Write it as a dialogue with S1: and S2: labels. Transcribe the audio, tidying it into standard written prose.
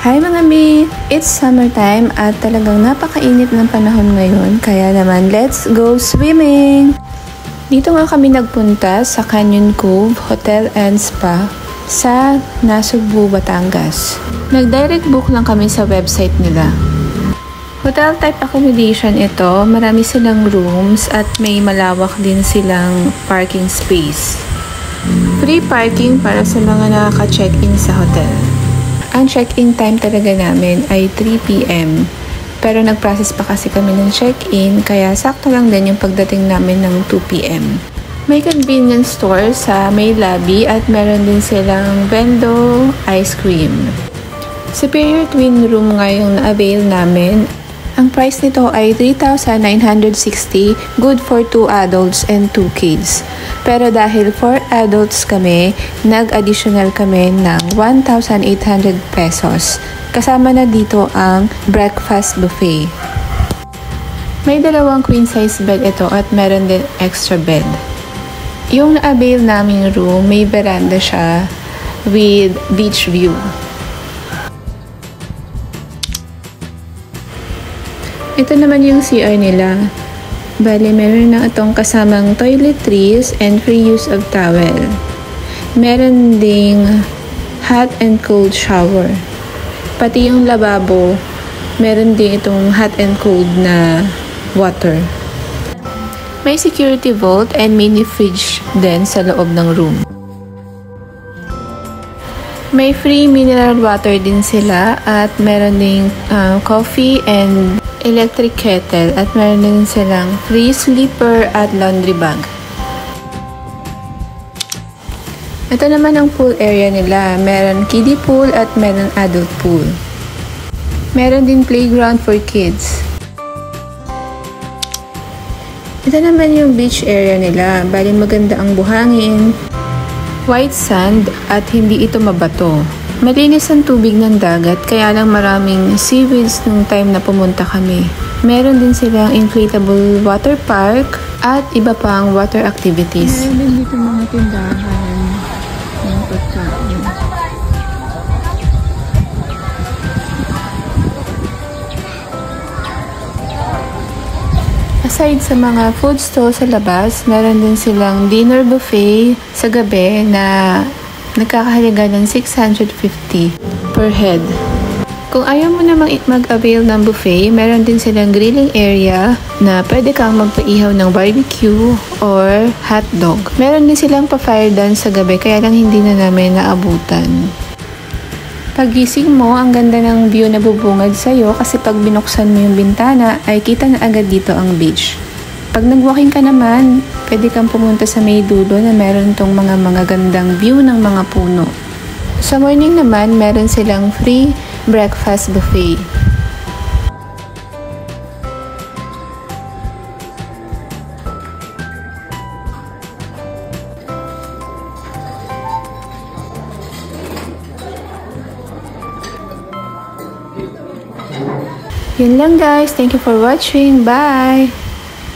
S1: Hi mga mi! It's summertime at talagang napakainit ng panahon ngayon, kaya naman let's go swimming! Dito nga kami nagpunta sa Canyon Cove Hotel and Spa sa Nasugbu, Batangas. Nag-direct book lang kami sa website nila. Hotel type accommodation ito, marami silang rooms at may malawak din silang parking space. Free parking para sa mga nakaka-check-in sa hotel. Ang check-in time talaga namin ay 3 p.m. Pero nag-process pa kasi kami ng check-in, kaya sakto lang din yung pagdating namin ng 2 p.m. May convenience store sa may lobby at meron din silang Vendo ice cream. Superior twin room nga yung na-avail namin. Ang price nito ay 3,960, good for 2 adults and 2 kids. Pero dahil 4 adults kami, nag-additional kami ng 1,800 pesos. Kasama na dito ang breakfast buffet. May 2 queen size bed ito at meron din extra bed. Yung na-avail naming room, may veranda siya with beach view. Ito naman yung CR nila. Bale, meron na itong kasamang toiletries and free use of towel. Meron ding hot and cold shower. Pati yung lababo, meron din itong hot and cold na water. May security vault and mini fridge din sa loob ng room. May free mineral water din sila at meron ding coffee and electric kettle at meron din silang free sleeper at laundry bag. Ito naman ang pool area nila. Meron kiddie pool at meron adult pool. Meron din playground for kids. Ito naman yung beach area nila. Bali maganda ang buhangin, white sand at hindi ito mabato. Malinis ang tubig ng dagat, kaya lang maraming seaweeds nung time na pumunta kami. Meron din silang inflatable water park at iba pang water activities. Meron din dito mga tindahan ng pagkain. Aside sa mga food stall sa labas, meron din silang dinner buffet sa gabi na nagkakahalaga ng 650 per head. Kung ayaw mo namang mag-avail ng buffet, meron din silang grilling area na pwede kang magpaihaw ng barbecue or hotdog. Meron din silang pa-fire dance sa gabi, kaya lang hindi na namin naabutan. Pagising mo, ang ganda ng view na bubungad sa'yo kasi pag binuksan mo yung bintana, ay kita na agad dito ang beach. Pag nag-walking ka naman, pwede kang pumunta sa may dulo na meron tong mga gandang view ng mga puno. Sa morning naman, meron silang free breakfast buffet. Yun lang guys. Thank you for watching. Bye!